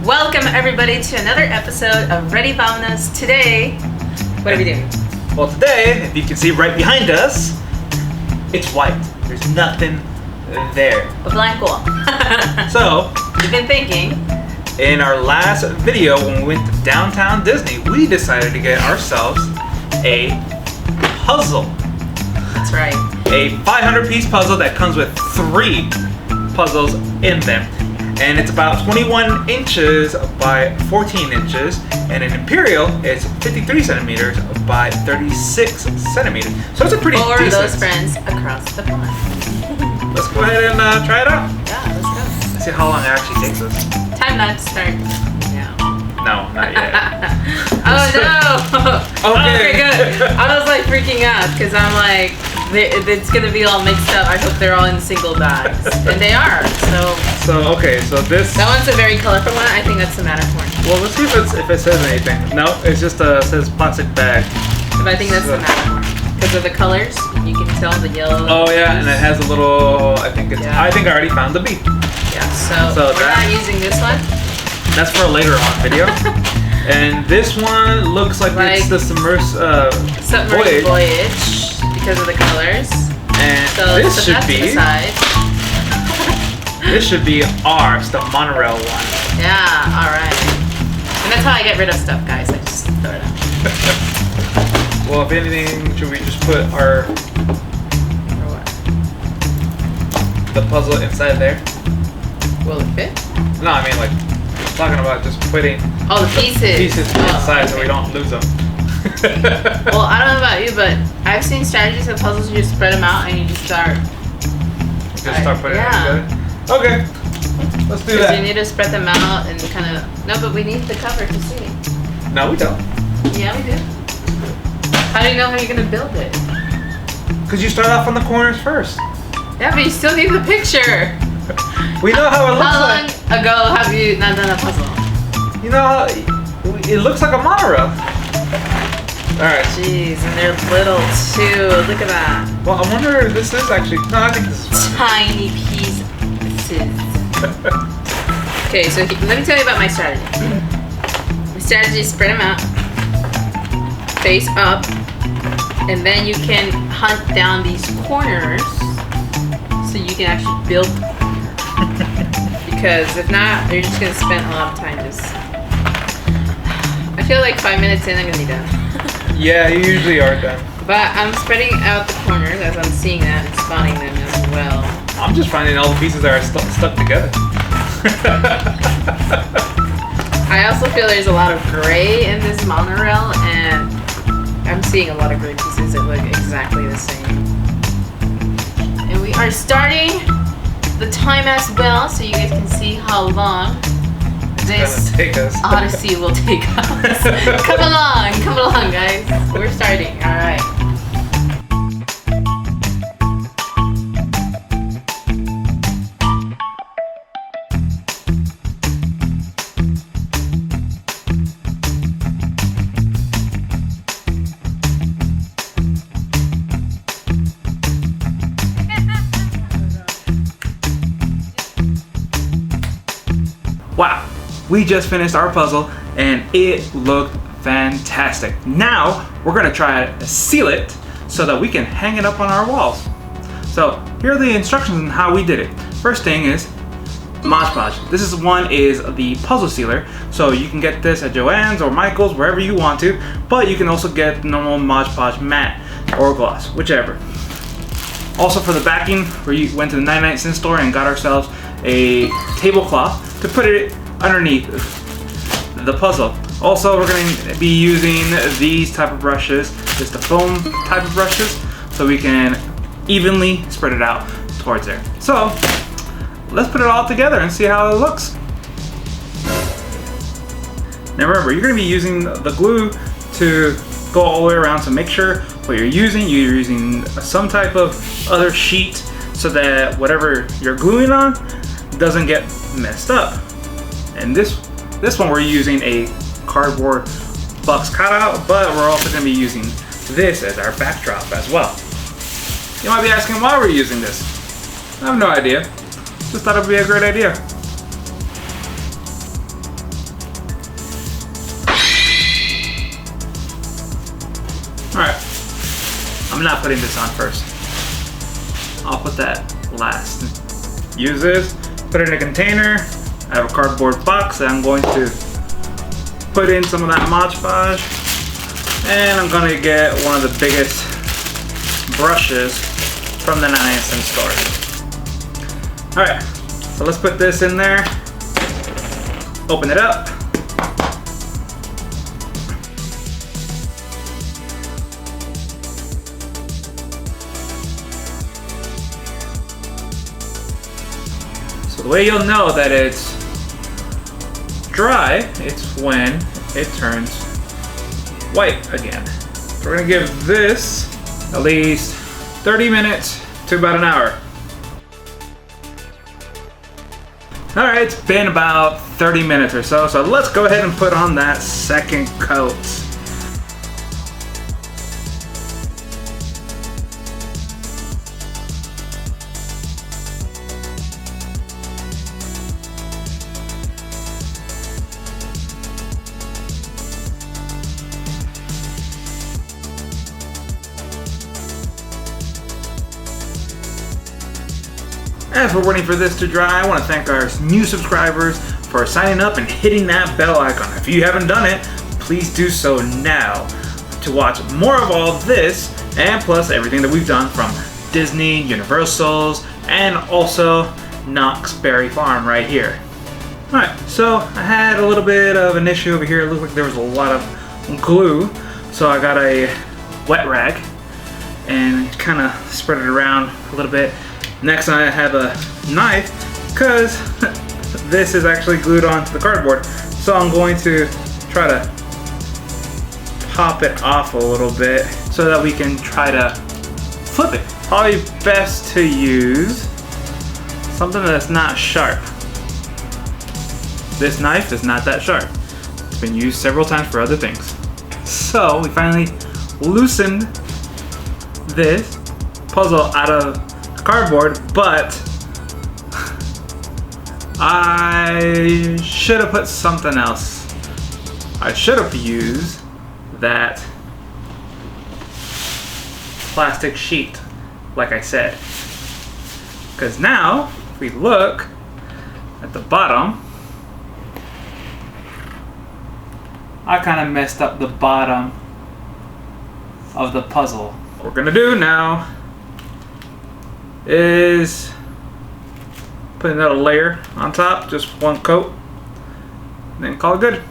Welcome everybody to another episode of Ready Vamonos. Today, what are we doing? Well, today, if you can see right behind us, it's white. There's nothing there. A blank wall. So, you've been thinking. In our last video when we went to downtown Disney, we decided to get ourselves a puzzle. That's right. A 500-piece puzzle that comes with 3 puzzles in them. And it's about 21 inches by 14 inches. And an Imperial is 53 centimeters by 36 centimeters. So it's a pretty For decent. those friends across the pond. Let's go ahead and try it out. Yeah, let's go. Let's see how long it actually takes us. Time not to start now. No, not yet. Oh no! Okay. Good. I was like freaking out because I'm like, it's gonna be all mixed up. I hope they're all in single bags, and they are. So this. That one's a very colorful one. I think that's the Matterhorn. Well, let's see if it says anything. No, it's just says plastic bag. But I think that's the Matterhorn because of the colors. You can tell the yellow. Oh yeah, and it has a little. I think I already found the bee. Yeah. So we're not using this one. That's for a later on video. And this one looks like it's the submerged voyage because of the colors. And so this should be. This should be ours, the monorail one. Yeah. All right. And that's how I get rid of stuff, guys. I just throw it out. Well, if anything, should we just put the puzzle inside there? Will it fit? No, I mean like. Talking about just putting all the pieces inside okay. So we don't lose them. Well, I don't know about you, but I've seen strategies of puzzles. You just spread them out and you just start putting it together. Okay, let's do that. You need to spread them out and kind of. No, but we need the cover to see. No, we don't. Yeah, we do. How do you know how you're gonna build it? Because you start off on the corners first. Yeah, but you still need the picture. We know how it looks How like. long ago have you not done a puzzle? You know how it looks like a monorail. Alright. Jeez, and they're little too. Look at that. Well, I wonder if this is actually. No, I think this is fine. Tiny pieces. Okay, so let me tell you about my strategy. My strategy is spread them out, face up, and then you can hunt down these corners so you can actually build. Because if not, you're just gonna spend a lot of time just. I feel like 5 minutes in, I'm gonna be done. Yeah, you usually are done. But I'm spreading out the corners as I'm seeing that and spotting them as well. I'm just finding all the pieces that are stuck together. I also feel there's a lot of gray in this monorail, and I'm seeing a lot of gray pieces that look exactly the same. And we are starting the time as well, so you guys can see how long this odyssey will take us. Come along, guys. We're starting. All right. Wow, we just finished our puzzle and it looked fantastic. Now we're gonna try to seal it so that we can hang it up on our walls. So here are the instructions on how we did it. First thing is Mod Podge. This is the puzzle sealer. So you can get this at Joann's or Michael's, wherever you want to, but you can also get normal Mod Podge matte or gloss, whichever. Also for the backing, we went to the 99-cent store and got ourselves a tablecloth to put it underneath the puzzle. Also, we're going to be using these type of brushes, just the foam type of brushes, so we can evenly spread it out towards there. So, let's put it all together and see how it looks. Now remember, you're going to be using the glue to go all the way around, so make sure what you're using some type of other sheet so that whatever you're gluing on doesn't get messed up. And this one we're using a cardboard box cutout, but we're also going to be using this as our backdrop as well. You might be asking why we're using this. I have no idea. Just thought it would be a great idea. I'm not putting this on first. I'll put that last. Use this, put it in a container. I have a cardboard box that I'm going to put in some of that Mod Podge. And I'm gonna get one of the biggest brushes from the 99-cent store. Alright, so let's put this in there. Open it up. So the way you'll know that it's dry, it's when it turns white again. So we're gonna give this at least 30 minutes to about an hour. All right, it's been about 30 minutes or so, so let's go ahead and put on that second coat. As we're waiting for this to dry, I want to thank our new subscribers for signing up and hitting that bell icon. If you haven't done it, please do so now to watch more of all this and plus everything that we've done from Disney, Universal's, and also Knott's Berry Farm right here. Alright, so I had a little bit of an issue over here. It looked like there was a lot of glue, so I got a wet rag and kind of spread it around a little bit. Next I have a knife because this is actually glued onto the cardboard. So I'm going to try to pop it off a little bit so that we can try to flip it. Probably best to use something that's not sharp. This knife is not that sharp. It's been used several times for other things. So we finally loosened this puzzle out of cardboard, but I should have put something else. I should have used that plastic sheet, like I said. Because now, if we look at the bottom, I kind of messed up the bottom of the puzzle. What we're gonna do now is put another layer on top, just one coat, and then call it good.